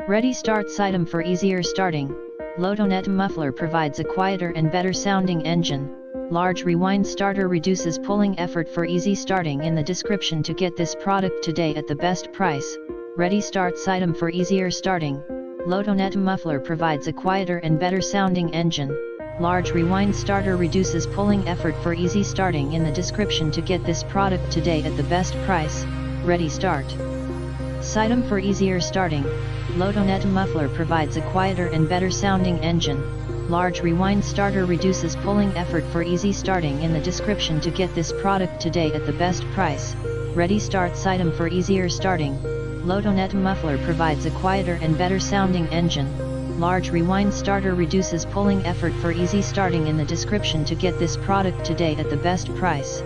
ReadyStart sytem for easier starting. Lo-ToneTM muffler provides a quieter and better sounding engine. Large rewind starter reduces pulling effort for easy starting. In the description to get this product today at the best price. ReadyStart sytem for easier starting. Lo-ToneTM muffler provides a quieter and better sounding engine. Large rewind starter reduces pulling effort for easy starting. In the description to get this product today at the best price. ReadyStart sytem for easier starting. Lo-ToneTM muffler provides a quieter and better sounding engine. Large rewind starter reduces pulling effort for easy starting. In the description to get this product today at the best price. ReadyStart sytem for easier starting. Lo-ToneTM muffler provides a quieter and better sounding engine. Large rewind starter reduces pulling effort for easy starting. In the description to get this product today at the best price.